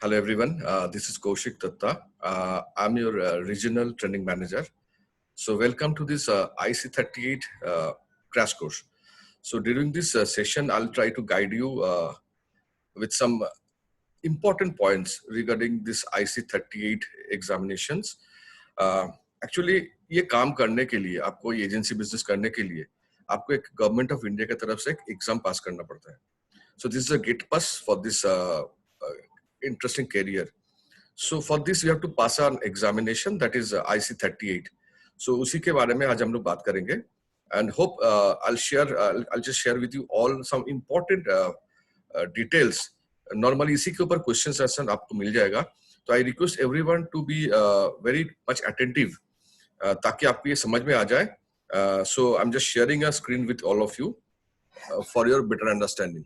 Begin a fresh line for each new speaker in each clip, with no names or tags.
Hello everyone, this is Kaushik Datta. I'm your regional training manager. So welcome to this IC38 crash course. So during this session, I'll try to guide you with some important points regarding this IC38 examinations. Actually, ये काम करने के लिए आपको ये agency business करने के लिए आपको एक गवर्नमेंट ऑफ इंडिया की तरफ से एक एग्जाम पास करना पड़ता है. So this is a gate pass for this interesting career. So for this you have to pass an examination that is IC38. So उसी के बारे में आज हम लोग बात करेंगे and hope I'll just share with you all some important details. Normally इसी के ऊपर questions answer आपको मिल जाएगा. तो I request everyone to be very much attentive ताकि आपको ये समझ में आ जाए. So I'm just sharing a screen with all of you for your better understanding.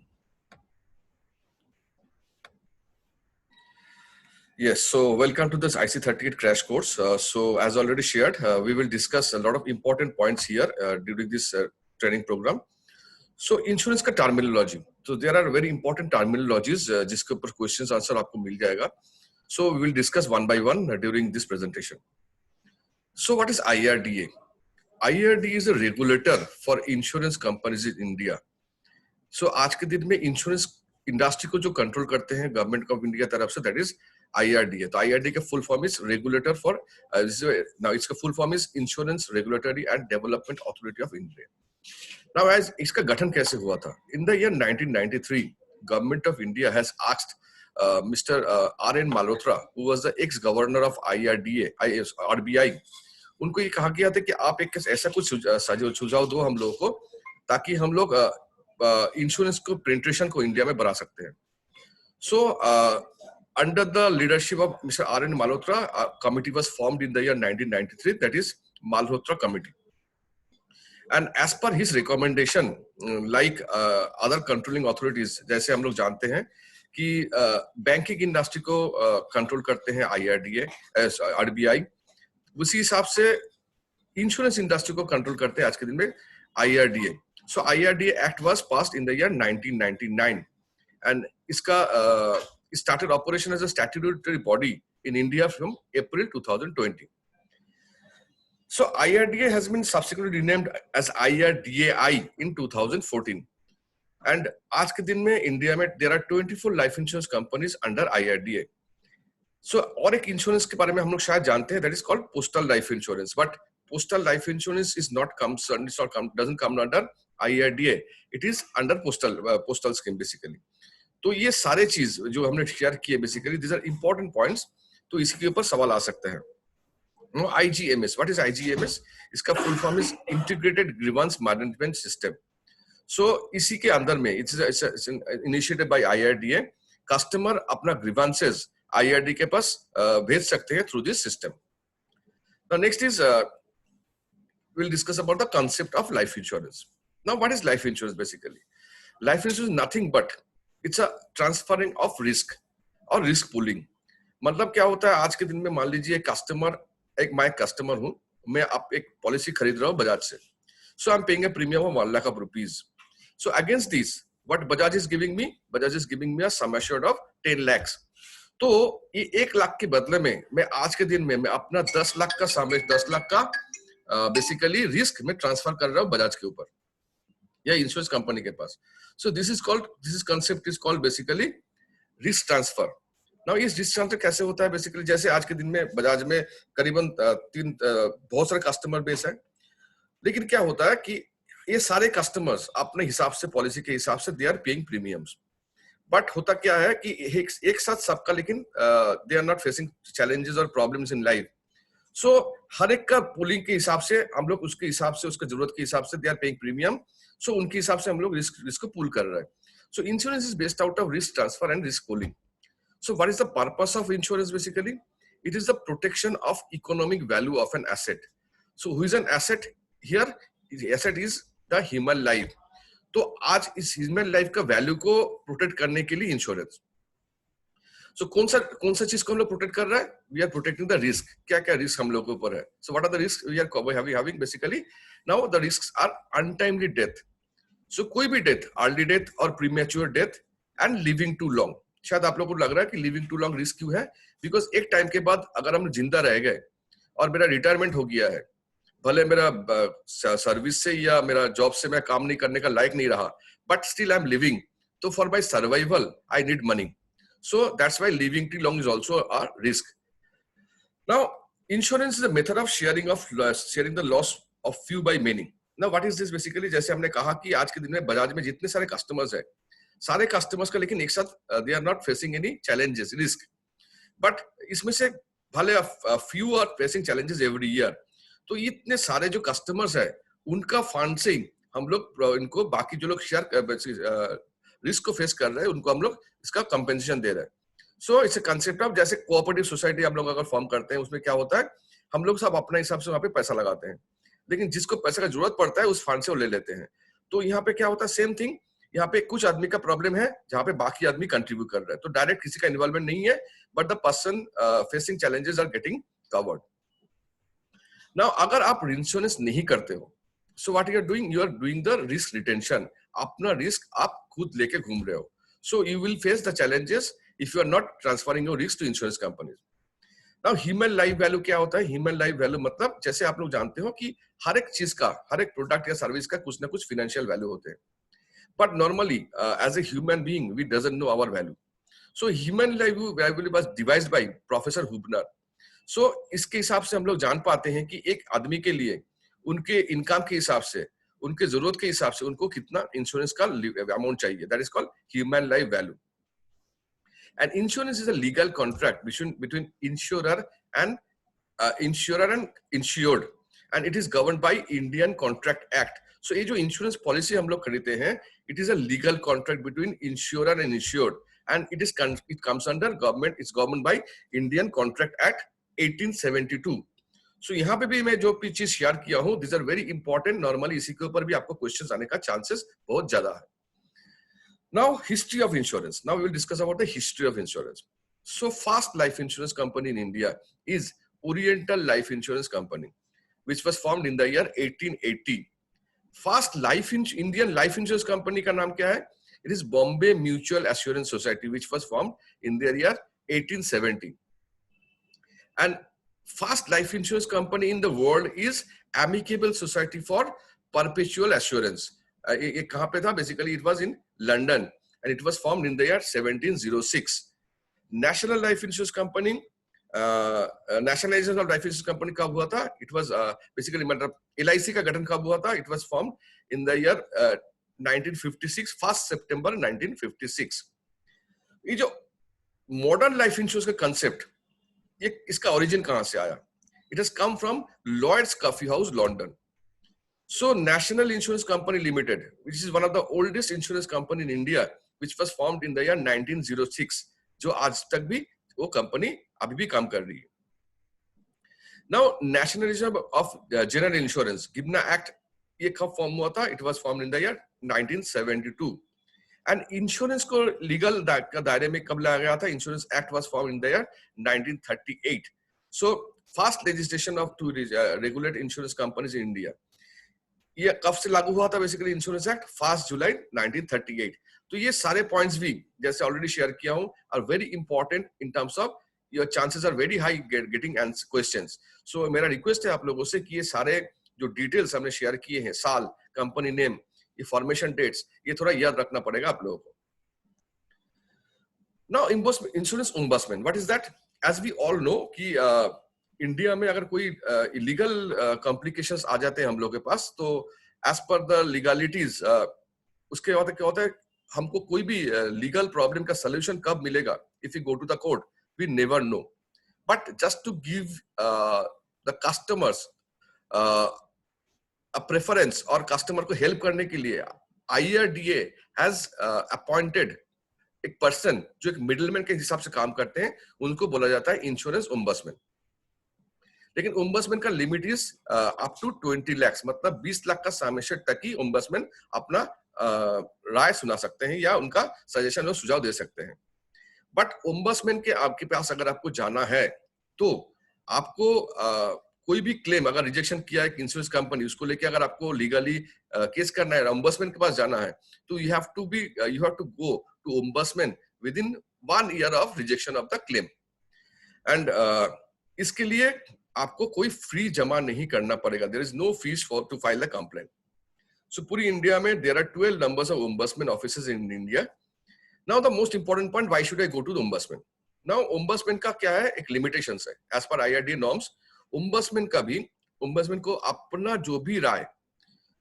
Yes, so welcome to this IC38 crash course. So as already shared, we will discuss a lot of important points here during this training program. So insurance का terminology. So there are very important terminologies जिसके ऊपर questions answer आपको मिल जाएगा. So we will discuss one by one during this presentation. So what is IRDA? IRDA is a regulator for insurance companies in India. So आज के दिन में insurance industry को जो control करते हैं government of India तरफ से, that is IRDA. तो IRDA का full form is regulator for now its full form is Insurance Regulatory and Development Authority of India. Now as इसका गठन कैसे हुआ था? In the year 1993, Government of India has asked Mr. R.N. Malhotra, who was the ex-governor of RBI, उनको ये कहा गया था कि आप एक ऐसा कुछ सुझाव दो हम लोगों को ताकि हम लोग इंश्योरेंस को पेनिट्रेशन को इंडिया में बढ़ा सकते हैं. So under the leadership of Mr. R.N. Malhotra, a committee was formed in the year 1993, that is Malhotra Committee. And as per his recommendation, like other controlling authorities, जैसे हम लोग जानते हैं कि बैंकिंग इंडस्ट्री को कंट्रोल करते हैं IRDA, RBI, उसी हिसाब से इंश्योरेंस इंडस्ट्री को कंट्रोल करते हैं आज के दिन में IRDA. So IRDA Act was passed in the year 1999, and इसका started operation as a statutory body in India from April 2020. So IRDA has been subsequently renamed as IRDAI in 2014. And आज के दिन में इंडिया में there are 24 life insurance companies under IRDA. So और एक insurance के बारे में हम लोग शायद जानते हैं, that is called postal life insurance. But postal life insurance is not doesn't come under IRDA. It is under postal scheme basically. तो ये सारे चीज जो हमने शेयर किए basically, these are important points. तो इसी के ऊपर सवाल आ सकते हैं. No, IGMS. What is IGMS? इसका full form is Integrated Grievance Management System. So इसी के अंदर में it's initiated by IRDA. Customer अपना grievances IRDA के पास भेज सकते हैं through this system. Now next is we'll discuss about the concept of life insurance. Now what is life insurance basically? Life insurance is nothing but it's a transferring of risk और risk pooling. मतलब क्या होता है आज के दिन में, मान लीजिए मैं कस्टमर हूँ, मैं आप एक पॉलिसी खरीद रहा हूँ बजाज से. So I'm paying a premium of 1 lakh of rupees. So against this, what Bajaj is giving me? Bajaj is giving me a sum assured of 10 lakhs. तो ये 1 लाख के बदले में मैं आज के दिन में मैं अपना 10 लाख का बेसिकली रिस्क में ट्रांसफर कर रहा हूँ बजाज के ऊपर या इंश्योरेंस कंपनी के पास. So this concept is called basically risk transfer. Now इस रिस्क ट्रांसफर कैसे होता है बेसिकली, जैसे आज के दिन में बजाज में करीबन बहुत सारे कस्टमर बेस है, लेकिन क्या होता है कि ये सारे कस्टमर्स अपने हिसाब से पॉलिसी के हिसाब से they are paying premiums. But होता क्या है कि एक साथ सबका, लेकिन they are not facing challenges और प्रॉब्लम्स इन लाइफ. सो हर एक का पुलिंग के हिसाब से हम लोग उसके हिसाब से उसके जरूरत के हिसाब से दे आर पेइंग प्रीमियम. सो उनके हिसाब से हम लोग रिस्क को पूल कर रहे हैं. सो insurance is based out of risk transfer and risk pooling. So what is the purpose of insurance basically? It is the protection of economic value of an asset. So who is an asset here? The asset is the human life. तो आज इस human life का value को protect करने के लिए insurance. So कौन सा चीज को हम लोग protect कर रहा है? We are protecting the risk. क्या risk हम लोगों के ऊपर है? So what are the risks we are having basically? Now the risks are untimely death. So कोई भी death, early death or premature death and living too long. शायद आप लोगों को लग रहा है कि लिविंग टू लॉन्ग रिस्क क्यों है, बिकॉज एक टाइम के बाद अगर हम जिंदा रह गए और मेरा रिटायरमेंट हो गया है, भले मेरा सर्विस से या मेरा जॉब से मैं काम नहीं करने का लायक नहीं रहा, but still I am living, तो for my survival I need money. So that's why living too long is also a risk. Now insurance is a method of sharing the loss of few by many. Now what is this basically, जैसे हमने कहा कि आज के दिन में बजाज में जितने सारे कस्टमर्स है, सारे कस्टमर्स का लेकिन एक साथ they are not facing any challenges, risk, but इसमें से भले few are facing challenges every year. तो इतने सारे जो कस्टमर्स है उनका फंड से हम लोग इनको बाकी जो लोग शेयर रिस्क को फेस कर रहे हैं उनको हम लोग इसका कंपेंसेशन दे रहे हैं. So it's a concept of, जैसे कोऑपरेटिव सोसाइटी हम लोग अगर फॉर्म करते हैं, उसमें क्या होता है, हम लोग सब अपने हिसाब से वहां पे पैसा लगाते हैं, लेकिन जिसको पैसे का जरूरत पड़ता है उस फंड से वो ले लेते हैं. तो यहाँ पे क्या होता है, सेम थिंग, यहाँ पे कुछ आदमी का प्रॉब्लम है जहाँ पे बाकी आदमी कंट्रीब्यूट कर रहे हैं, तो डायरेक्ट किसी का इन्वॉल्वमेंट नहीं है, but the person facing challenges are getting covered. Now अगर आप इंश्योरेंस नहीं करते हो, so what you are doing the risk retention. अपना रिस्क आप खुद लेके घूम रहे हो. So you will face the challenges if you are not transferring your risk to insurance companies. Now human life value क्या होता है? ह्यूमन लाइफ वैल्यू मतलब, जैसे आप लोग जानते हो कि हर एक चीज का, हर एक प्रोडक्ट या सर्विस का कुछ ना कुछ फाइनेंशियल वैल्यू होते हैं, but normally as a human being we doesn't know our value. So human life value was devised by professor Huebner. So इसके हिसाब से हम लोग जान पाते हैं कि एक आदमी के लिए उनके इनकम के हिसाब से, उनके जरूरत के हिसाब से उनको कितना इंश्योरेंस का अमाउंट चाहिए. That is called human life value. And insurance is a legal contract between insurer and insured, and it is governed by Indian Contract Act. So ये जो insurance policy हम लोग खरीदते हैं, it is a legal contract between insurer and insured, and it comes under government. It's governed by Indian Contract Act 1872. So यहाँ पे भी मैं जो चीज शेयर किया हूँ, these are very important. Normally इसी के ऊपर भी आपको questions आने का chances बहुत ज्यादा है. Now, history of insurance. Now we will discuss about the history of insurance. So, first life insurance company in India is Oriental Life Insurance Company, which was formed in the year 1880. First Indian life insurance company का नाम क्या है? It is Bombay Mutual Assurance Society, which was formed in the year 1870. And first life insurance company in the world is Amicable Society for Perpetual Assurance. ये कहाँ पे था? Basically, it was in London, and it was formed in the year 1706. National Life Insurance Company, Nationalization of Life Insurance Company कब हुआ था? It was basically मतलब LIC का गठन कब हुआ था? It was formed in the year 1956, 1st September 1956. ये जो modern life insurance का concept, ये इसका origin कहाँ से आया? It has come from Lloyd's Coffee House, London. So National Insurance Company Limited, which is one of the oldest insurance company in India, which was formed in the year 1906, जो आज तक भी वो कंपनी अभी भी काम कर रही है. Now Nationalism of General Insurance, GIBNA act, ये कब फॉर्म हुआ था? It was formed in the year 1972. And insurance को लीगल का दायरे में कब लाया गया था? Insurance act was formed in the year 1938. So first legislation of to regulate insurance companies in India. ये कब से लागू हुआ था? बेसिकली इंश्योरेंस एक्ट 1 जुलाई 1938. तो ये सारे पॉइंट्स भी जैसे ऑलरेडी शेयर किया हूं are very important in terms of your chances are very high getting questions. So मेरा रिक्वेस्ट है आप लोगों से कि ये सारे जो डिटेल्स हमने शेयर किए हैं, साल, कंपनी नेम, ये फॉर्मेशन डेट्स, ये थोड़ा याद रखना पड़ेगा आप लोगों को. Now insurance ombudsman, what is that? As we all know कि इंडिया में अगर कोई इलीगल कॉम्प्लिकेशंस आ जाते हैं हम लोग के पास, तो एज पर द लीगलिटीज उसके बाद क्या होता है, हमको कोई भी लीगल प्रॉब्लम का सोल्यूशन कब मिलेगा, if you go to the court, we never know. But just to give the customers a preference और कस्टमर को हेल्प करने के लिए IRDA हैज अपॉइंटेड एक पर्सन जो एक मिडलमैन के हिसाब से काम करते हैं, उनको बोला जाता है इंश्योरेंस ओम्बड्समैन. लेकिन ओम्बड्समैन का limit is up to 20 lakh, मतलब 20 लाख का समेशन तक ही ओम्बड्समैन अपना राय सुना सकते हैं या उनका सजेशन और सुझाव दे सकते हैं. बट ओम्बड्समैन के आपके पास अगर आपको जाना है, तो आपको कोई भी क्लेम अगर रिजेक्शन किया है इंश्योरेंस कंपनी, उसको लेके अगर आपको लीगली केस करना है, ओम्बड्समैन के पास जाना है, तो you have to go to ombudsman within 1 year of rejection of the claim. And इसके लिए आपको कोई फी जमा नहीं करना पड़ेगा. There is no fees for to file a complaint. So पूरी इंडिया में there are 12 numbers of ombudsman offices in India. Now the most important point, why should I go to the ombudsman? Now ombudsman का क्या है, एक limitations है. As per IRDA norms, ombudsman का भी, ombudsman को अपना जो भी राय,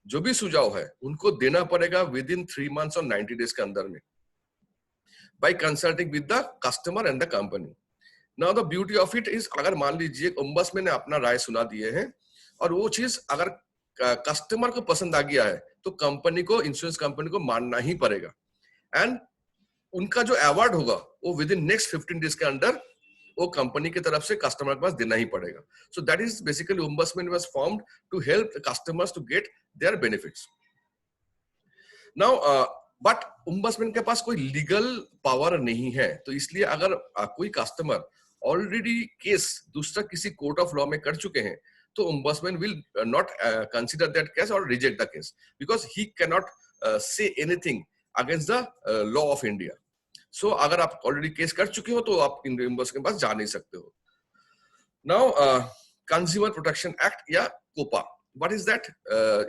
जो भी सुझाव है, उनको देना पड़ेगा within 3 months और 90 days के अंदर में, by consulting with the customer and the company. Now the beauty of it is, अगर मान लीजिए ombudsman ने अपना राय सुना दिए हैं और वो चीज अगर कस्टमर को पसंद आ गया है, तो कंपनी को, इंश्योरेंस कंपनी को मानना ही पड़ेगा. एंड उनका जो अवार्ड होगा वो विद इन नेक्स्ट 15 डेज के अंदर वो कंपनी की तरफ से कस्टमर के पास देना ही पड़ेगा. So that is basically ombudsman was formed to help the customers to get their benefits. Now but ombudsman के पास कोई लीगल पावर नहीं है, तो इसलिए अगर कोई कस्टमर ऑलरेडी केस दूसरा किसी कोर्ट ऑफ लॉ में कर चुके हैं, तो ombudsman will not consider that case or reject the case, because he cannot say anything against the law of India. So अगर आप ऑलरेडी केस कर चुके हो तो आप ombudsman के पास जा नहीं सकते हो. Now कंज्यूमर प्रोटेक्शन एक्ट या COPA, what is that?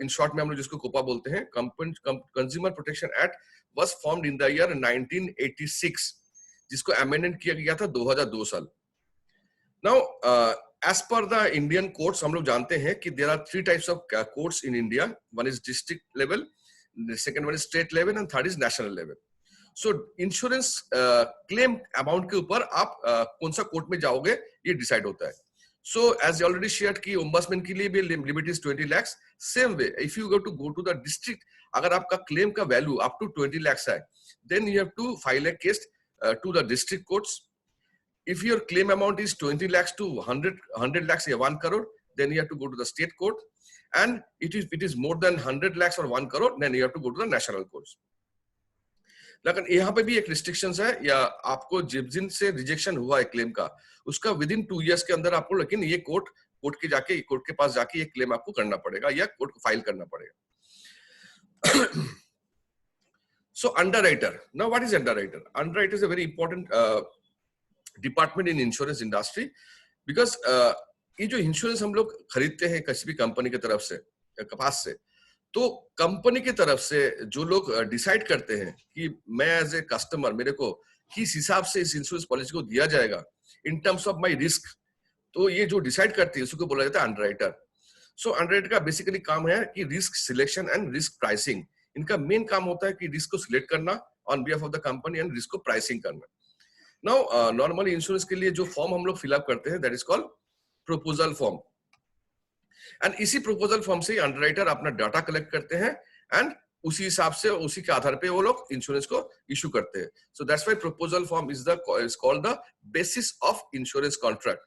In short में हम लोग जिसको कोपा बोलते हैं, consumer protection act was formed in the year 1986, जिसको अमेंडमेंट किया गया था 2002 साल. Now as per the Indian courts, हम लोग जानते हैं कि there are 3 types of courts in India. One is district level, the second one is state level, and third is national level. So insurance claim amount के ऊपर आप कौन सा कोर्ट में जाओगे ये डिसाइड होता है. So as I already shared कि ombudsman के लिए भी limit is 20 lakhs. Same way, if you go to the district, अगर आपका claim का value up to 20 lakhs है, then you have to file a case to the district courts. If your claim amount is 20 lakhs to 100 lakhs या 1 crore, then you have to go to the state court. And it is more than 100 lakhs or 1 crore, then you have to go to the national courts. लेकिन यहाँ पे भी एक restrictions है, या आपको जिस दिन से रिजेक्शन हुआ है क्लेम का, उसका विद इन 2 years के अंदर आपको, लेकिन ये कोर्ट के पास जाके ये क्लेम आपको करना पड़ेगा या कोर्ट को फाइल करना पड़ेगा. So underwriter. Now what is underwriter? Underwriter is a very important department in insurance industry, because ये जो इंश्योरेंस हम लोग खरीदते हैं किसी भी कंपनी की तरफ से, पास से, तो कंपनी की तरफ से जो लोग डिसाइड करते हैं कि मैं एज ए कस्टमर मेरे को किस हिसाब से इस इंश्योरेंस पॉलिसी को दिया जाएगा इन टर्म्स ऑफ माय रिस्क, तो ये जो डिसाइड करती है उसको बोला जाता है अंडरराइटर. सो अंडरराइटर का बेसिकली काम है कि risk selection and risk pricing. इनका मेन काम होता है कि रिस्क को सिलेक्ट करना on behalf of the company and risk को प्राइसिंग करना. नाउ नॉर्मली इंश्योरेंस के लिए जो फॉर्म हम लोग फिलअप करते हैं that is called proposal form, and इसी प्रपोजल फॉर्म से अंडरराइटर अपना डाटा कलेक्ट करते हैं एंड उसी हिसाब से उसी के आधार पे वो लोग इंश्योरेंस को इशू करते हैं. So that's why proposal form is called the basis of insurance contract.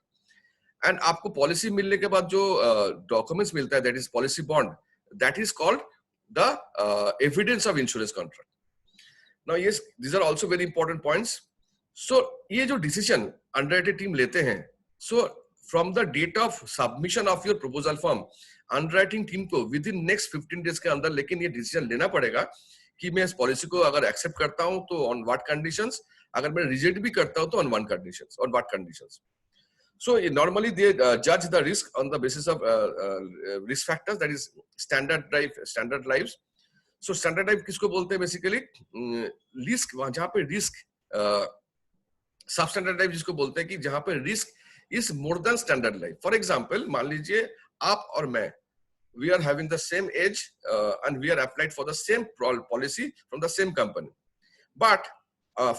And आपको पॉलिसी मिलने के बाद जो डॉक्यूमेंट्स मिलता है that is policy bond, that is called the evidence of insurance contract. Now yes, these are also very important points. So ये जो decision underwriter team लेते हैं, so from the date of submission of your proposal form, underwriting team को within next 15 days के अंदर लेकिन ये decision लेना पड़ेगा कि मैं इस पॉलिसी को अगर एक्सेप्ट करता हूं तो ऑन व्हाट कंडीशंस, अगर मैं रिजेक्ट भी करता हूं तो on what conditions. So normally they judge the risk on the basis of risk factors, that is standard lives. So standard life किसको बोलते हैं बेसिकली? रिस्क, जहाँ पे रिस्क, सब स्टैंडर्ड लाइफ जिसको बोलते हैं कि जहाँ पे risk is more than standard life. For example, मान लीजिए आप और मैं, we are having the same age and we are applied for the same policy from the same company. But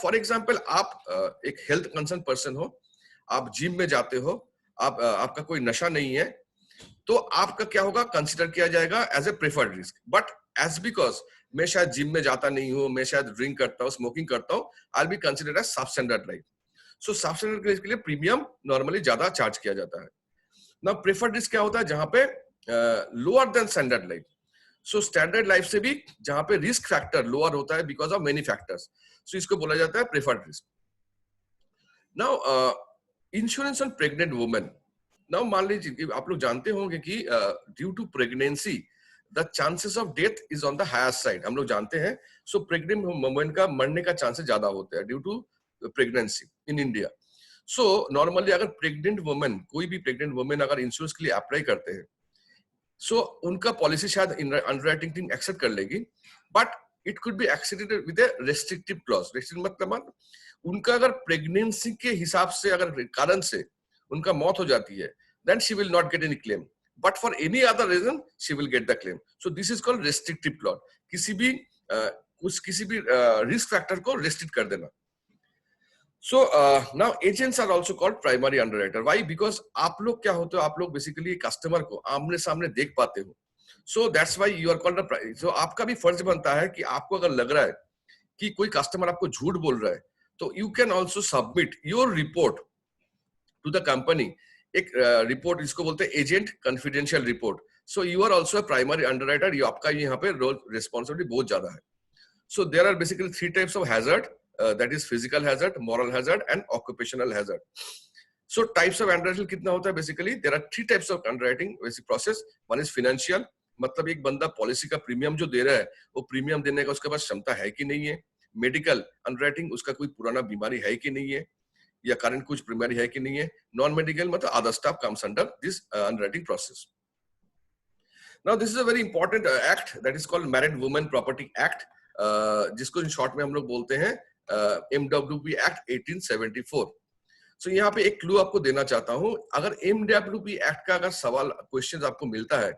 for example, आप एक हेल्थ कंसर्न पर्सन हो, आप gym में जाते हो, आपका कोई नशा नहीं है, तो आपका क्या होगा, कंसिडर किया जाएगा as a preferred risk. But as because मैं शायद जिम में जाता नहीं हूँ, मैं शायद ड्रिंक करता हूँ, स्मोकिंग करता हूँ, I will be considered as sub standard life. So sub standard risk के लिए प्रीमियम नॉर्मली ज्यादा चार्ज किया जाता है. ना प्रेफर्ड रिस्क क्या होता है, जहां पे lower than standard life. So standard life से भी जहां पे रिस्क फैक्टर लोअर होता है because of many factors, so इसको बोला जाता है preferred risk. Now insurance on pregnant women. Now मान लीजिए आप लोग जानते होंगे कि due to pregnancy the chances of death is on the higher side, हम लोग जानते हैं. सो प्रेग्नेंट वुमेन का मरने का चांसेस ज्यादा होते हैं due to pregnancy in India. So normally अगर प्रेग्नेंट वुमेन, कोई भी प्रेग्नेंट वुमेन अगर इंश्योरेंस के लिए अप्लाई करते हैं, सो उनका पॉलिसी शायद अंडरराइटिंग टीम एक्सेप्ट कर लेगी, but it could be accepted with A restrictive clause. Restrictive मतलब उनका अगर प्रेगनेंसी के हिसाब से अगर कारण से उनका मौत हो जाती है, then she will not get any claim, but for any other reason she will get the claim. So this is called restrictive clause. किसी भी रिस्क फैक्टर को रेस्ट्रिक्ट कर देना. So now agents are also called primary underwriter. Why? Because आप लोग क्या होते हो, आप लोग बेसिकली कस्टमर को आमने सामने देख पाते हो. So that's why you are called a. So आपका भी फर्ज बनता है कि आपको अगर लग रहा है कि कोई कस्टमर आपको झूठ बोल रहा है, तो you can also submit your report to the company. एक रिपोर्ट इसको बोलते हैं agent confidential report. So you are also primary underwriter. ये आपका यहाँ पे रोल रिस्पॉन्सिबिलिटी बहुत ज्यादा है. So there are basically 3 types of hazard, that is physical hazard, moral hazard and occupational hazard. So types of underwriting कितना होता है, basically there are 3 types of underwriting basic process. One is financial, मतलब एक बंदा policy का premium जो दे रहा है वो प्रीमियम देने का उसके पास क्षमता है कि नहीं है. मेडिकल अंडरराइटिंग, उसका कोई पुराना बीमारी है कि नहीं है या करंट कुछ बीमारी है कि नहीं है. नॉन मेडिकल मतलब other staff comes under this underwriting process. Now this is a very important act that is called married women property act, जिसको इन शॉर्ट में हम लोग बोलते हैं MWP एक्ट 1874. सो यहाँ पे एक क्लू आपको देना चाहता हूँ. अगर MWP एक्ट का अगर सवाल क्वेश्चन आपको मिलता है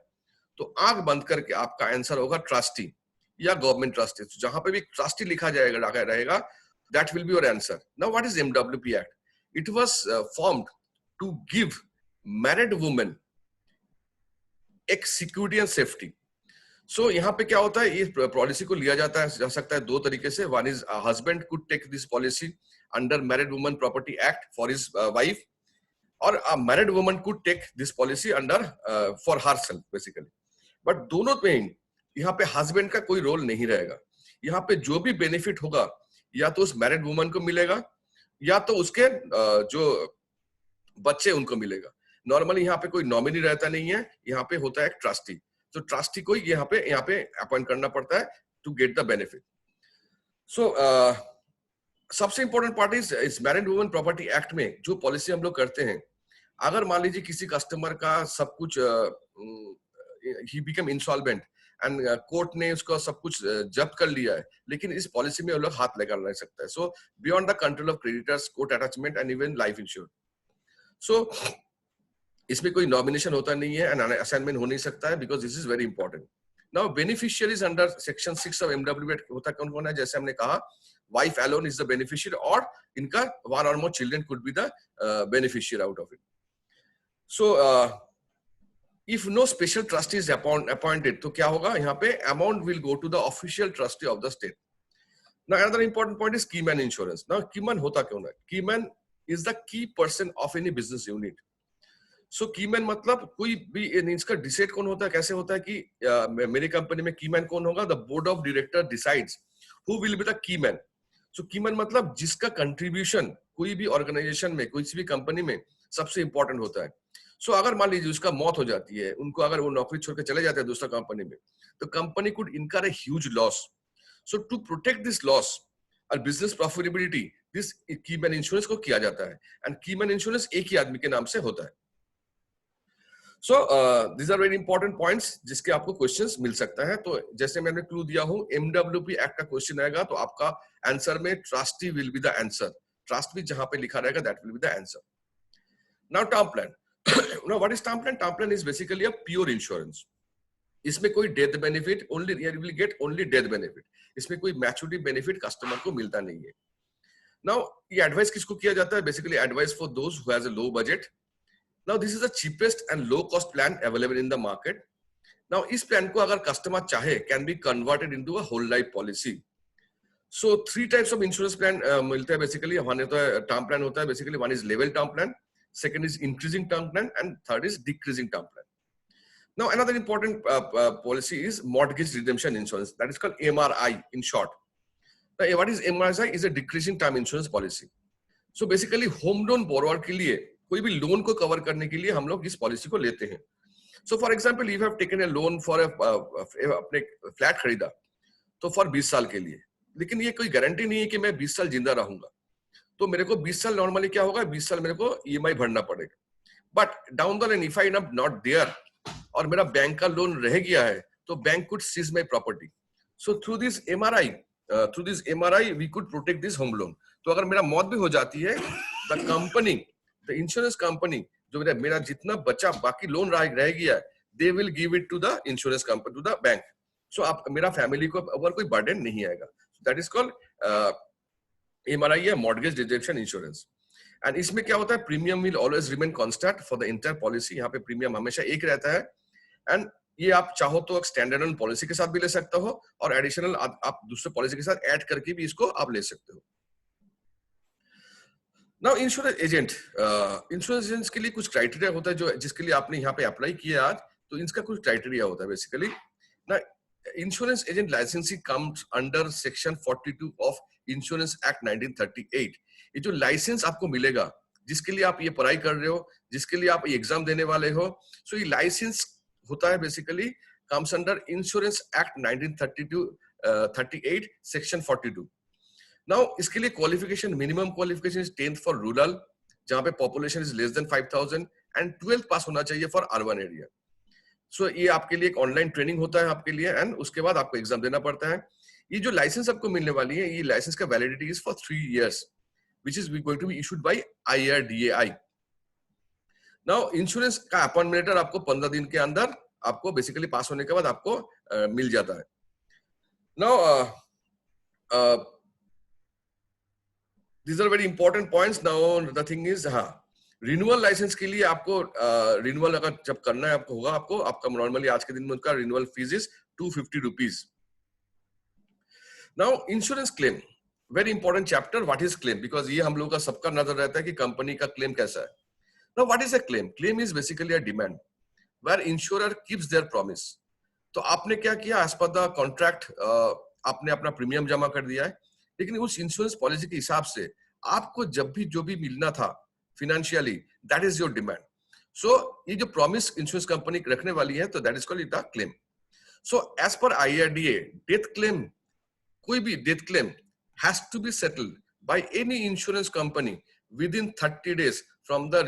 तो आंख बंद करके आपका आंसर होगा ट्रस्टी या गवर्नमेंट ट्रस्टी. जहां पे भी ट्रस्टी लिखा जाएगा रहेगा, that will be your answer. Now what is MWP Act? It was formed to give married women एक security and safety. So यहाँ पे क्या होता है, ये पॉलिसी को लिया जाता है जा सकता है 2 तरीके से. One is a husband could take this policy under Married Women Property Act for his wife, or a married woman could take this policy under for herself basically. But दोनों में यहाँ पे husband का कोई रोल नहीं रहेगा. यहाँ पे जो भी बेनिफिट होगा या तो उस मैरिड वुमन को मिलेगा या तो उसके जो बच्चे उनको मिलेगा. नॉर्मली यहाँ पे कोई नॉमिनी रहता नहीं है, यहाँ पे होता है एक ट्रस्टी. तो ट्रस्टी को यहाँ पे अपॉइंट करना पड़ता है टू गेट द बेनिफिट. सो सबसे इंपॉर्टेंट पार्ट इस मैरिड वुमन प्रॉपर्टी एक्ट में जो पॉलिसी हम लोग करते हैं, अगर मान लीजिए किसी कस्टमर का सब कुछ he become insolvent and court ने उसका सब कुछ जब्त कर लिया है, लेकिन इस पॉलिसी में वो लोग हाथ लगा नहीं सकता है. So beyond the control of creditors, court attachment and even life insurance. So इसमें कोई नॉमिनेशन होता नहीं है एंड असाइनमेंट हो नहीं सकता है, because this is very important. Now beneficiaries under section 6 of MWP होता कौन कौन है? जैसे हमने कहा, wife alone is the beneficiary, और इनका 1 or more children could be the beneficiary out of it. So if no special trustee is appointed, तो क्या होगा यहाँ पे? Amount will go to the official trustee of the state. Now another important point is keyman insurance. Now keyman होता क्यों है? Keyman is the key person of any business unit. So keyman मतलब कोई भी इसका डिसाइड कौन होता है, कैसे होता है कि मेरी कंपनी में कीमैन कौन होगा? The board of director decides who will be the keyman. So keyman मतलब जिसका कंट्रीब्यूशन कोई भी ऑर्गेनाइजेशन में, कोई भी कंपनी में सबसे इंपॉर्टेंट होता है. सो अगर मान लीजिए उसका मौत हो जाती है, उनको अगर वो नौकरी छोड़ के चले जाते हैं दूसरा कंपनी में, तो company could incur a huge loss. So to protect this loss और business profitability, this keyman insurance को किया जाता है. एंड कीमैन इंश्योरेंस एक ही आदमी के नाम से होता है. So this are very important points जिसके आपको क्वेश्चंस मिल सकता है. तो जैसे मैंने क्लू दिया हूं, MWP एक्ट का क्वेश्चन आएगा तो आपका आंसर में trustee will be the answer. Trust भी जहां पे लिखा रहेगा that will be the answer. Now term plan. Now what is term plan? Term plan is basically a pure insurance. इसमें कोई death benefit, only you will get only death benefit. इसमें कोई maturity benefit customer को मिलता नहीं है. Now ये advice किसको किया जाता है? Basically advice for those who has a low budget. Now this is the cheapest and low cost plan available in the market. Now इस प्लान को अगर कस्टमर चाहे can be converted into a whole life policy. So 3 types of insurance plan मिलते हैं basically. हमारे तो term plan होता है basically. One is level term plan, second is increasing term plan, and third is decreasing term plan. Now another important policy is mortgage redemption insurance, that is called MRI in short. Now what is MRI? Is a decreasing term insurance policy. So basically home loan borrower के लिए, कोई भी loan को cover करने के लिए हम लोग इस पॉलिसी को लेते हैं. So for example, if you have taken a loan for अपने फ्लैट खरीदा तो फॉर 20 साल के लिए, लेकिन ये कोई गारंटी नहीं है कि मैं 20 साल जिंदा रहूंगा. तो मेरे को 20 साल नॉर्मली क्या होगा, 20 साल मेरे को ईएमआई भरना पड़ेगा. But down the line if I am not there और मेरा बैंक का लोन रह गया है, तो bank could seize my property. So through this MRI we could protect this home loan. तो अगर मेरा मौत भी हो जाती है, the company, the insurance company, जो मेरा जितना बचा बाकी लोन रह गया है, they will give it to the insurance company, to the bank. सो आप मेरा फैमिली को अगर कोई बर्डन नहीं आएगा. दैट इज कॉल्ड एमआरआई या मॉर्गेज रिजेक्शन इंश्योरेंस. एंड इसमें क्या होता है, premium will always remain constant for the entire policy. यहाँ पे प्रीमियम हमेशा एक रहता है. एंड ये आप चाहो तो एक स्टैंडर्ड पॉलिसी के साथ भी ले सकते हो और एडिशनल आप दूसरे पॉलिसी के साथ ऐड करके भी इसको आप ले सकते हो. Now insurance agent, insurance agents के लिए कुछ क्राइटेरिया होता है जो जिसके लिए आपने यहाँ पे अप्लाई किया आज. तो इसका कुछ क्राइटेरिया होता है बेसिकली. ना insurance agent licensing comes under section 42 of insurance act 1938. ये जो लाइसेंस आपको मिलेगा, जिसके लिए आप ये पढ़ाई कर रहे हो, जिसके लिए आप ये एग्जाम देने वाले हो, सो ये लाइसेंस होता है basically comes under insurance act 1938 section 42. Now इसके लिए qualification, minimum qualification is 10th for rural, जहां पे population is less than 5000, and 12th पास होना चाहिए फॉर अर्बन एरिया. सो ये आपके लिए एक ऑनलाइन ट्रेनिंग होता है आपके लिए, एंड उसके बाद आपको एग्जाम देना पड़ता है. ये जो लाइसेंस आपको मिलने वाली है, ये लाइसेंस का validity is for 3 years, which is going to be issued by IRDAI. Now insurance का अपॉइंटमेंट लेटर आपको 15 दिन के अंदर आपको बेसिकली पास होने के बाद आपको मिल जाता है. Now these are very important points. Now the thing is, हाँ, रिन्यूअल लाइसेंस के लिए आपको रिन्यूअल अगर जब करना है आपको होगा, आपका नॉर्मली आज के दिन में उनका renewal fees is 250 rupees. Now insurance claim, very important chapter. What is claim? Because ये हम लोगों का सबका नजर रहता है कि कंपनी का क्लेम कैसा है. Now what is a claim? Claim is basically a demand where insurer keeps their promise. तो आपने क्या किया, एज पर द कॉन्ट्रैक्ट आपने अपना प्रीमियम जमा कर दिया है, लेकिन उस इंश्योरेंस पॉलिसी के हिसाब से आपको जब भी जो भी मिलना था financially, that is your demand. So ये जो प्रॉमिस इंश्योरेंस कंपनी रखने वाली है, तो that is called it a claim. So as per IRDA, death claim, कोई भी death claim has to be settled by any insurance company within 30 days from the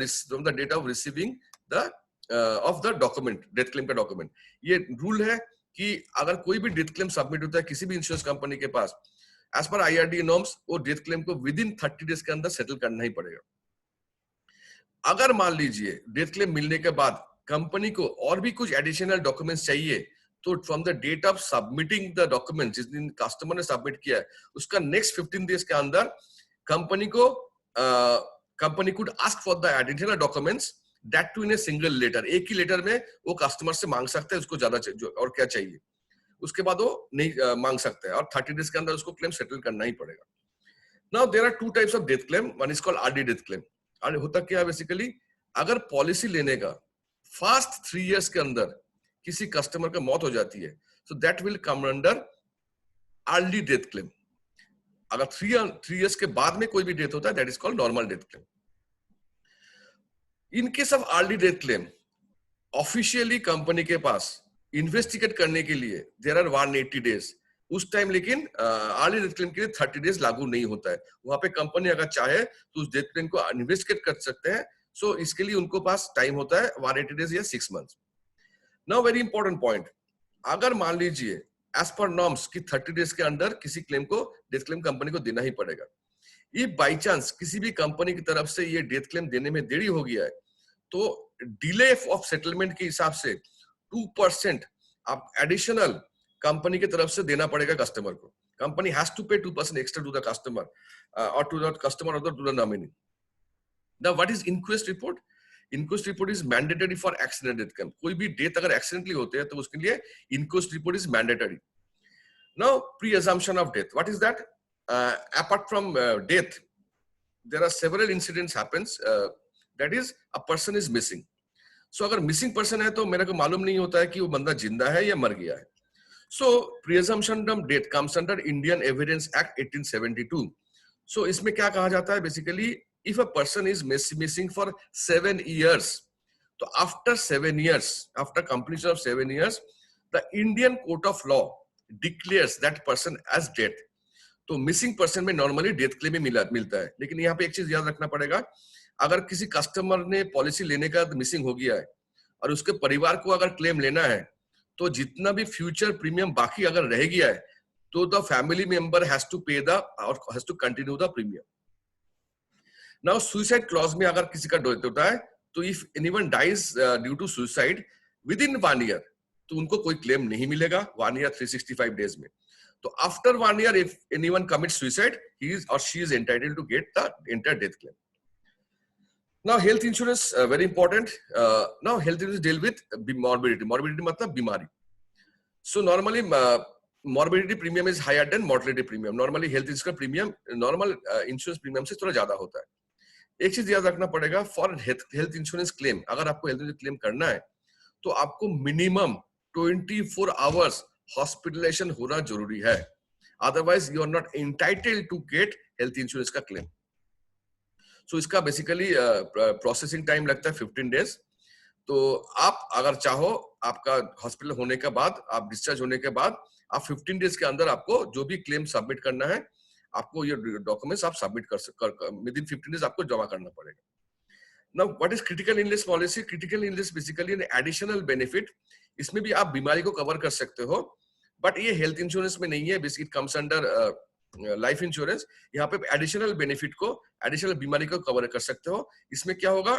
date of receiving the of the document, death claim का document. ये rule है कि अगर कोई भी death claim submit होता है किसी भी इंश्योरेंस कंपनी के पास, एज पर IRDA नॉर्म्स, वो डेथ क्लेम को विदिन 30 डेज के अंदर सेटल करना ही पड़ेगा. अगर मान लीजिए डेथ क्लेम मिलने के बाद कंपनी को और भी कुछ एडिशनल डॉक्यूमेंट्स चाहिए, तो from the date of submitting the document, जिस दिन कस्टमर ने सबमिट किया है उसका नेक्स्ट 15 डेज के अंदर company could ask for the additional documents, that too in a single letter. एक ही लेटर में वो कस्टमर से मांग सकते हैं उसको ज्यादा और क्या चाहिए, उसके बाद वो नहीं मांग सकते हैं, और 30 डेज के अंदर उसको क्लेम सेटल करना ही पड़ेगा. Now there are 2 types of death claim. One is called RD death claim. होता क्या है बेसिकली, अगर पॉलिसी लेने का फर्स्ट 3 years के अंदर किसी कस्टमर का मौत हो जाती है, so that will come under early death claim. अगर 3 years के बाद में कोई भी डेथ होता है, that is called normal death claim. In case of early death claim, officially company के पास इन्वेस्टिगेट करने के लिए there are 180 days. उस टाइम लेकिन अर्ली डेथ क्लेम के लिए 30 डेज लागू नहीं होता है. वहां पे कंपनी अगर चाहे तो उस डेथ क्लेम को इन्वेस्टिगेट कर सकते हैं. सो इसके लिए उनको पास टाइम होता है 180 डेज या 6 months. Now very important point, अगर मान लीजिए एज पर नॉर्म्स कि 30 डेज के अंदर किसी क्लेम को डेथ क्लेम कंपनी को देना ही पड़ेगा. ये बाई चांस किसी भी कंपनी की तरफ से ये डेथ क्लेम देने में देरी हो गया है, तो डिले ऑफ सेटलमेंट के हिसाब से 2% आप एडिशनल कंपनी की तरफ से देना पड़ेगा कस्टमर को. Company has to pay 2% extra to the customer और टू द कस्टमर और to the nominee. Now what is inquest report? Inquest report is mandatory for accident death claim. कोई भी डेथ अगर एक्सीडेंटली होते हैं तो उसके लिए inquest report is mandatory. Now presumption of death, what is that? Apart from death there are several incidents happens, that is a person is missing. So अगर missing person है तो मेरे को मालूम नहीं होता है कि वो बंदा जिंदा है या मर गया है. सो pre assumption of death comes under Indian evidence act 1872. सो इसमें क्या कहा जाता है basically, if a person is missing for 7 years, so after 7 years, after completion of 7 years, the Indian court of law declares that person as dead. तो missing person में normally death claim ही मिलता है। लेकिन यहाँ पे एक चीज याद रखना पड़ेगा, अगर किसी कस्टमर ने पॉलिसी लेने का मिसिंग हो गया है और उसके परिवार को अगर क्लेम लेना है, तो जितना भी फ्यूचर प्रीमियम बाकी अगर रह गया है, तो the family member has to pay the और has to continue the premium. Now suicide clause में अगर किसी का डेथ होता है, तो if anyone dies due to suicide within 1 year, तो उनको कोई क्लेम नहीं मिलेगा 1 ईयर 365 डेज में। तो after 1 year if anyone commits suicide, he is और she is entitled to get the entire death claim. Now health insurance very important. Now health insurance deal with morbidity. Morbidity मतलब बीमारी. So normally morbidity premium is higher than mortality premium. Normally health insurance का premium normal insurance premium से थोड़ा ज्यादा होता है। एक चीज याद रखना पड़ेगा, for health insurance claim, अगर आपको health insurance claim करना है, तो आपको minimum 24 hours hospitalization होना जरूरी है। Otherwise you are not entitled to get health insurance का claim. सो इसका बेसिकली प्रोसेसिंग टाइम लगता है 15 डेज। तो आप अगर चाहो, आपका हॉस्पिटल होने के बाद, आप डिस्चार्ज होने के बाद, आप 15 डेज के अंदर आपको जो भी क्लेम सबमिट करना है, आपको ये डॉक्यूमेंट्स आप सबमिट विद इन 15 डेज आपको जमा करना पड़ेगा। Now what is critical illness policy? Critical illness basically an additional benefit. इसमें भी आप बीमारी को कवर कर सकते हो, बट ये हेल्थ इंश्योरेंस में नहीं है। Basically it comes under life insurance. यहाँ पे एडिशनल बेनिफिट को, एडिशनल बीमारी को कवर कर सकते हो। इसमें क्या होगा,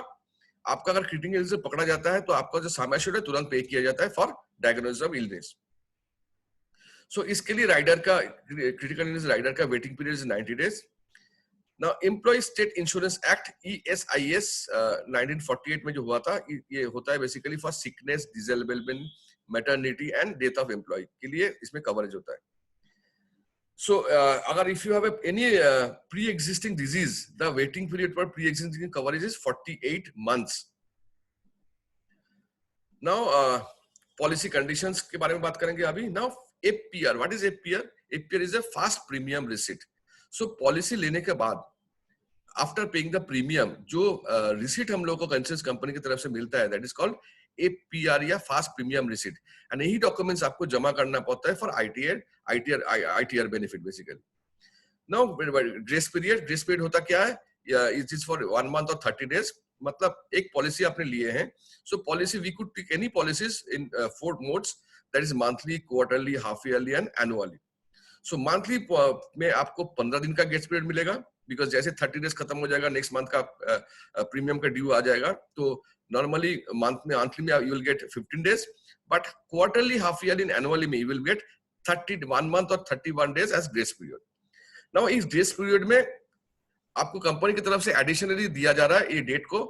आपका अगर क्रिटिकल इलनेस पकड़ा जाता है, तो आपका जो सम एश्योर्ड है तुरंत पे किया जाता है for diagnosis of illness. So इसके लिए राइडर का, क्रिटिकल इलनेस राइडर का waiting period is 90 days. Now employee state insurance act ESIS 1948 में जो हुआ था, ये होता है basically for sickness, disablement, maternity and death of employee के लिए इसमें कवरेज होता है। So, अगर if you have any pre-existing disease, the waiting period for pre-existing coverage is 48 months. Now, policy conditions के बारे में बात करेंगे अभी। Now, FPR, what is FPR? FPR is a fast premium receipt. So, policy लेने के बाद, after paying the premium, जो receipt हम लोगों को इंश्योरेंस कंपनी की तरफ से मिलता है, that is called FPR या फास्ट प्रीमियम रिसीट। एंड यही डॉक्यूमेंट्स आपको जमा करना पड़ता है for ITR benefit basically. Now grace period होता क्या है? इट इज फॉर 1 मंथ और 30 डेज। मतलब एक पॉलिसी आपने लिए हैं, so policy we could take any policies in 4 modes, that is monthly, quarterly, half yearly and annually. So monthly में आपको 15 दिन का ग्रेस पीरियड मिलेगा, बिकॉज जैसे 30 डेज खत्म हो जाएगा, नेक्स्ट मंथ का प्रीमियम का ड्यू आ जाएगा। तो normally monthly में you will get 15 days, but quarterly, half yearly and annually में you will get 31 month or 31 days as grace period. Now इस grace period में आपको कंपनी की तरफ से एडिशनली दिया जा रहा है ये डेट को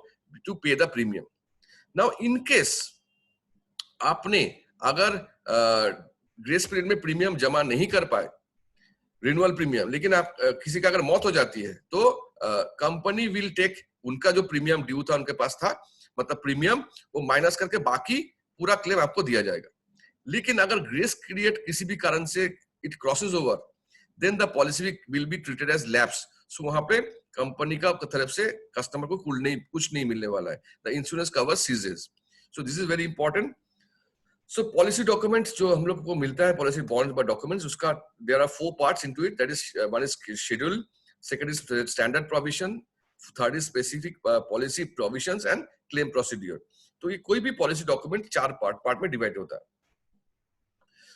to pay the premium. Now in case आपने अगर ग्रेस पीरियड में प्रीमियम जमा नहीं कर पाए, रिन्यूअल प्रीमियम, लेकिन आप किसी का अगर मौत हो जाती है, तो कंपनी विल टेक उनका जो प्रीमियम ड्यू था उनके पास था, मतलब प्रीमियम वो माइनस करके बाकी पूरा क्लेम आपको दिया जाएगा। लेकिन अगर ग्रेस पीरियड किसी भी कारण से it crosses over, then the policy will be treated as lapse. So वहां पे कंपनी का तरफ से कस्टमर को कुछ नहीं मिलने वाला है। The insurance cover ceases. So this is very important. So policy documents जो हम लोग को मिलता है, पॉलिसी बॉन्ड बाय डॉक्यूमेंट्स, उसका there are 4 parts into it. That is one is schedule, second is standard provision, third is specific policy provisions and claim procedure. तो ये कोई भी पॉलिसी डॉक्यूमेंट 4 पार्ट में डिवाइड होता है।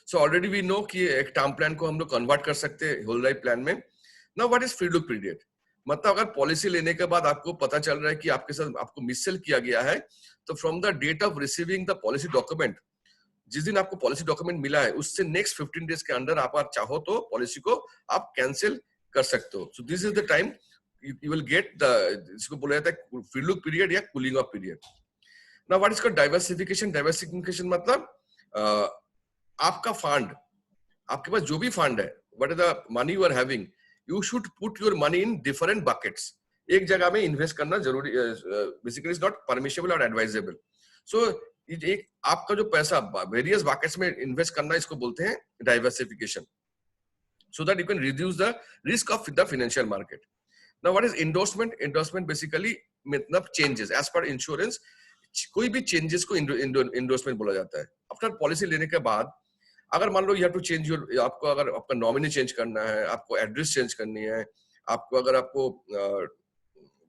सो ऑलरेडी वी नो कि एक टर्म प्लान को हम लोग कन्वर्ट कर सकते हैं होल लाइफ प्लान में। Now what is free look period? मतलब अगर पॉलिसी लेने के बाद आपको पता चल रहा है कि आपके साथ आपको मिससेल किया गया है, तो from the date of receiving the policy document, जिस दिन आपको पॉलिसी डॉक्यूमेंट मिला है उससे नेक्स्ट 15 डेज के अंदर आप चाहो तो पॉलिसी को आप कैंसिल कर सकते हो। सो this is the time you will get the, इसको बोला जाता है free look period या cooling off period. Now what is called diversification? Diversification मतलब आपका फंड, आपके पास जो भी फंड है, what is the money you are having, you should put your money in different buckets. एक जगह में इन्वेस्ट करना जरूरी, basically is not permissible or advisable. So एक आपका जो पैसा वेरियस buckets में इन्वेस्ट करना, इसको बोलते हैं diversification, so that you can reduce the risk of the financial market. Now what is endorsement? Endorsement basically मतलब changes as per insurance, कोई भी changes को endorsement बोला जाता है। आफ्टर पॉलिसी लेने के बाद अगर मान लो you have to change your, आपको अगर आपका नॉमिनी चेंज करना है, आपको एड्रेस चेंज करनी है, आपको अगर आपको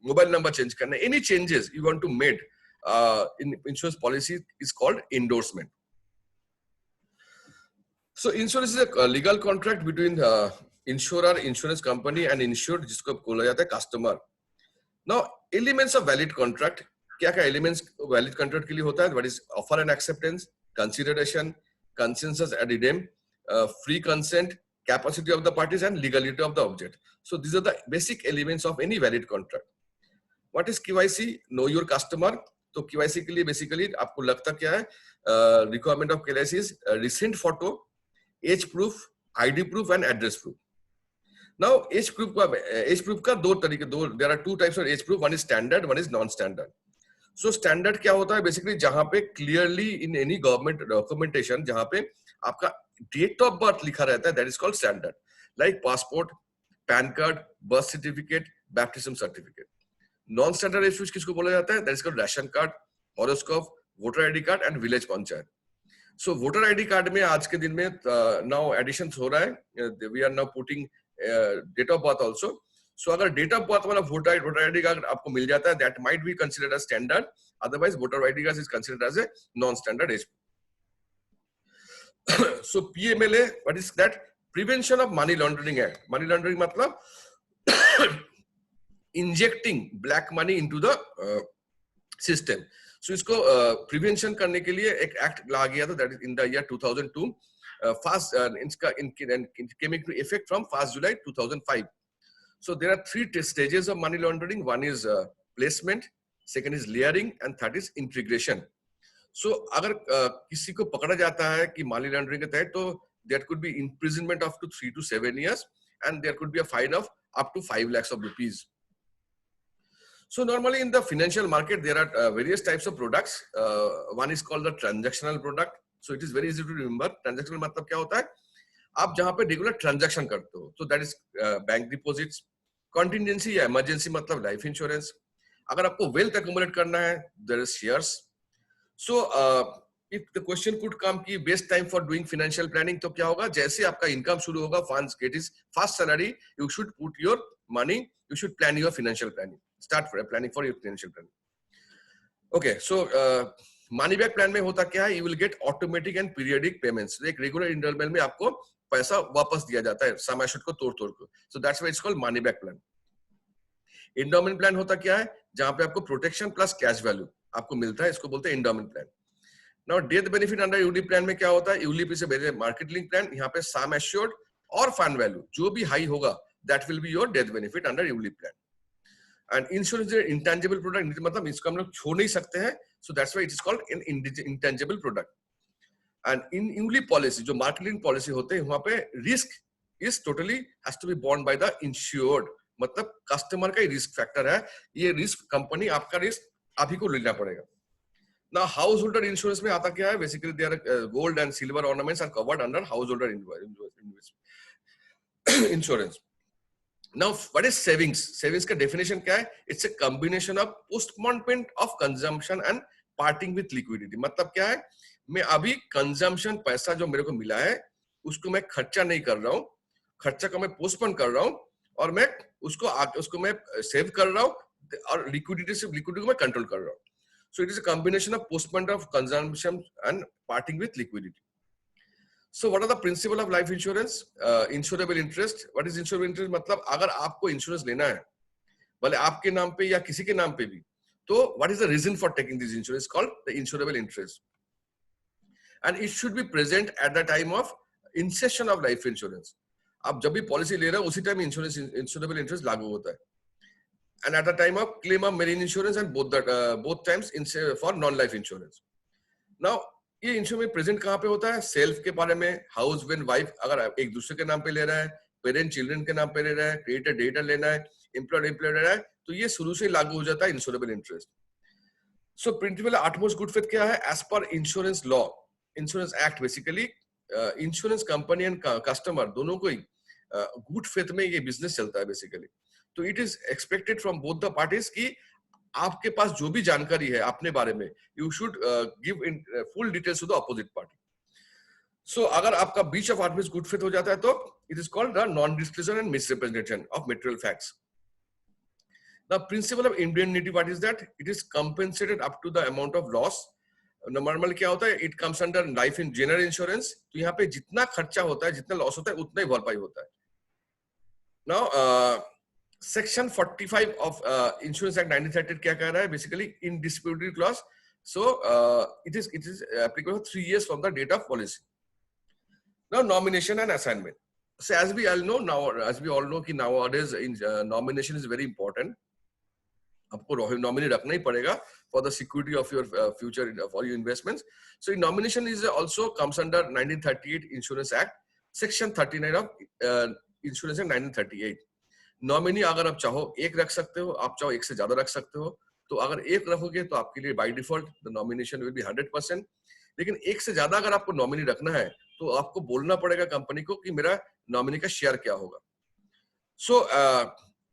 मोबाइल नंबर चेंज करना है, any changes you want to made in insurance policy is called endorsement. So insurance is a legal contract between insurer, insurance company and insured, जिसको बोला जाता है customer. Now elements of valid contract, क्या क्या elements valid contract के लिए होता है? What is offer and acceptance, consideration, consensus ad idem, free consent, capacity of the parties and legality of the object. So these are the basic elements of any valid contract. What is KYC? Know your customer. तो KYC के लिए basically आपको लगता क्या है? Requirement of KYC is recent photo, age proof, ID proof and address proof. Now age proof का दो तरीके, there are two types of age proof. One is standard, one is non-standard. So standard क्या होता है? Basically जहाँ पे clearly in any government documentation जहाँ पे आपका date of birth लिखा रहता है, that is called standard. Like passport, PAN card, birth certificate, baptism certificate. Non-standard age proof किसको बोला जाता है? That is called ration card, horoscope, voter ID card and village panchayat. So voter ID card में आज के दिन में now additions हो रहा है. We are now putting date of birth also. So अगर date of birth वाला voter ID card आपको मिल जाता है, that might be considered as standard. Otherwise, voter ID card is considered as a non-standard age. So PMLA, what is that? Prevention of Money Laundering Act. Money laundering मतलब injecting black money into the system. So इसको prevention करने के लिए एक act ला गया था, that is in the year 2002. Fast came into effect from 1st July 2005. So there are three stages of money laundering. One is placement, second is layering, and third is integration. So अगर किसी को पकड़ा जाता है कि money laundering के तहत, तो there could be imprisonment of to 3 to 7 years, and there could be a fine of up to 5 lakhs of rupees. So normally in the financial market, there are various types of products. One is called the transactional product. So it is very easy to remember. Transactional मतलब क्या होता है? आप जहाँ पे regular transaction करते हो, तो that is bank deposits. Contingency या इमरजेंसी मतलब लाइफ इंश्योरेंस. अगर आपको वेल्थ एक्यूमुलेट करना है, there is shares. So if the question could come कि best time for doing financial planning, तो क्या होगा? जैसे आपका इनकम शुरू होगा, funds get is first salary, you should put your money, you should plan your financial planning, start planning for your financial planning. Okay, so money back plan में होता क्या है? You will get automatic and periodic payments. एक regular interval में आपको पैसा वापस दिया जाता है, सम एसेट को तोड़ को. सो that's why it's called money back plan. Endowment plan होता क्या है? जहां पे आपको प्रोटेक्शन प्लस कैश वैल्यू आपको मिलता है, इसको बोलते हैं endowment plan. Now death benefit under ULIP plan में क्या होता है? ULIP is a market link plan. यहाँ पे सम एश्योर्ड और फंड वैल्यू जो भी हाई होगा, that will be your death benefit under ULIP plan. And insurance intangible product मतलब इसको हम लोग छोड़ नहीं सकते हैं. So that's why it is called an intangible product. And in ULIP policy, जो मार्केटिंग पॉलिसी होते हैं, वहां पे risk is totally has to be borne by the insured. मतलब कस्टमर का ही रिस्क फैक्टर है. ये रिस्क कंपनी, आपका रिस्क आप ही को लेना पड़ेगा. ना हाउस होल्डर इंश्योरेंस में आता क्या है? Basically their gold and silver ornaments are covered under householder insurance. Now, what is savings? Savings का definition क्या है? It's a combination of postponement of consumption and parting with liquidity. मतलब क्या है? मैं अभी consumption पैसा जो मेरे को मिला है, उसको मैं खर्चा नहीं कर रहा हूँ, खर्चा को मैं postpone कर रहा हूँ, और मैं उसको मैं save कर रहा हूँ, और liquidity को मैं control कर रहा हूँ. So it is a combination of postponement of consumption and parting with liquidity. So what are the principle of life insurance? Insurable interest. What is insurable interest? मतलब अगर आपको इंश्योरेंस लेना है, भले आपके नाम पे या किसी के नाम पे भी, तो what is the reason for taking this insurance? Called the insurable interest. And it should be present at the time of inception of life insurance. आप जब भी पॉलिसी ले रहे हो, उसी टाइम इंश्योरेंस insurable interest लागू होता है. And at the time of claim of marine insurance and both times for non-life insurance. Now ये इंश्योरेंस प्रेजेंट कहाँ पे होता है? सेल्फ के बारे में, हाउस वेन वाइफ अगर एक दूसरे के नाम पे ले रहा है, पेरेंट चिल्ड्रन के नाम पे ले रहा है, क्रिएटर डेटर लेना है, एम्प्लॉयड ले रहा है, तो ये शुरू से लागू हो जाता है insurable interest. So principle utmost good faith क्या है? As per insurance law, insurance act, basically insurance company and customer दोनों को ही गुड फेथ में ये बिजनेस चलता है बेसिकली. तो it is expected from both the parties की आपके पास जो भी जानकारी है अपने बारे में, you should give in full details to the opposite party. So अगर आपका breach of articles good faith हो जाता है तो it is called the non disclosure and misrepresentation of material facts. The principle of indemnity, what is that? It is compensated up to the amount of loss. Normal क्या होता है, it comes under life in general insurance. तो यहाँ पे जितना खर्चा होता है, जितना लॉस होता है, उतना ही भरपाई होता है. Now section 45 of insurance act 1938 क्या कह रहा है? Basically in disputed clause. So it is applicable for 3 years from the date of policy. Now nomination and assignment. So as we all know कि nowadays nomination is very important. आपको nominee रखना ही पड़ेगा for the security of your future for your investments. So nomination is also comes under 1938 insurance act section 39 of insurance act 1938. Nominee अगर आप चाहो एक रख सकते हो, आप चाहो एक से ज्यादा रख सकते हो. तो अगर एक रखोगे तो आपके लिए by default the nomination will be 100%. लेकिन एक से ज्यादा अगर आपको नॉमिनी रखना है तो आपको बोलना पड़ेगा कंपनी को कि मेरा नॉमिनी का शेयर क्या होगा. सो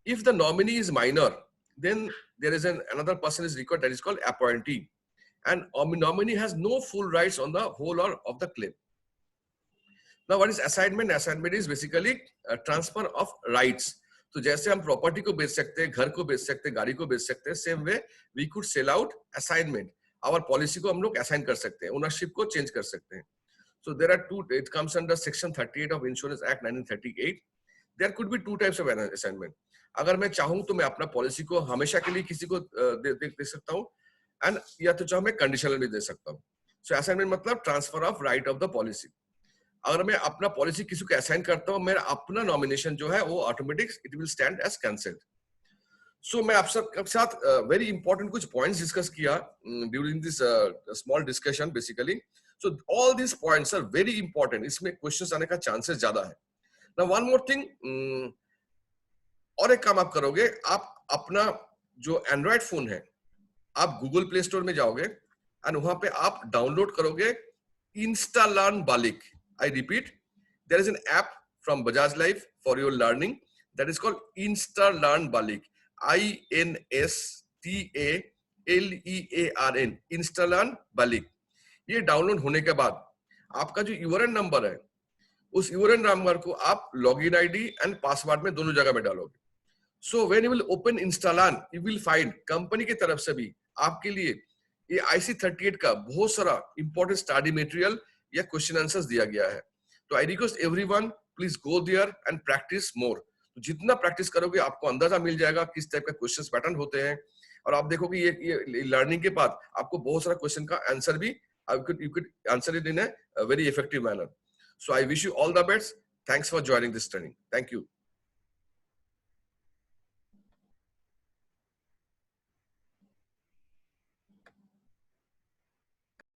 if the nominee is minor, then there is another person is required, that is called appointee, and nominee has no full rights on the whole or of the claim. Now what is assignment? Assignment is basically a transfer of rights. तो जैसे हम property को बेच सकते हैं, घर को बेच सकते हैं, गाड़ी को बेच सकते हैं, same way we could sell out assignment. Our policy को हम लोग असाइन कर सकते हैं, ओनरशिप को चेंज कर सकते हैं. So there are two, it comes under section 38 of Insurance Act 1938. There could be two types of assignment. अगर मैं चाहूं तो मैं अपना पॉलिसी को हमेशा के लिए किसी को दे सकता हूं, एंड या तो चाहे मैं कंडीशनल भी दे सकता हूं. सो असाइनमेंट मतलब transfer of right of the policy. अगर मैं अपना पॉलिसी किसी को असाइन करता हूं, मेरा अपना नॉमिनेशन जो है वो automatic it will stand as cancelled. So मैं आप सब के साथ वेरी इंपॉर्टेंट कुछ पॉइंट्स डिस्कस किया during this small discussion basically. So all this points are very important. इसमें क्वेश्चंस आने का चांसेस ज्यादा है. नाउ वन मोर थिंग, और एक काम आप करोगे, आप अपना जो एंड्रॉइड फोन है, आप गूगल प्ले स्टोर में जाओगे एंड वहां पे आप डाउनलोड करोगे Instalearn BALIC. I repeat, there is an app from Bajaj life for your learning that is called Instalearn BALIC. INSTALEARN, Instalearn BALIC. ये डाउनलोड होने के बाद आपका जो यूआरएन नंबर है, उस यूआरएन नंबर को आप लॉगिन आईडी एंड पासवर्ड में दोनों जगह में डालोगे. So when you will open Installan, you will find company की तरफ से भी आपके लिए ये IC38 का बहुत सारा इंपॉर्टेंट स्टडी मटेरियल या क्वेश्चन आंसर्स दिया गया है. तो I request everyone, please go there and practice more. तो जितना प्रैक्टिस करोगे आपको अंदाजा मिल जाएगा किस टाइप का क्वेश्चंस पैटर्न होते हैं, और आप देखोगे ये लर्निंग के बाद आपको बहुत सारा क्वेश्चन का आंसर भी you could answer it in a very effective manner. So I wish you all the best. Thanks for joining this training. Thank you.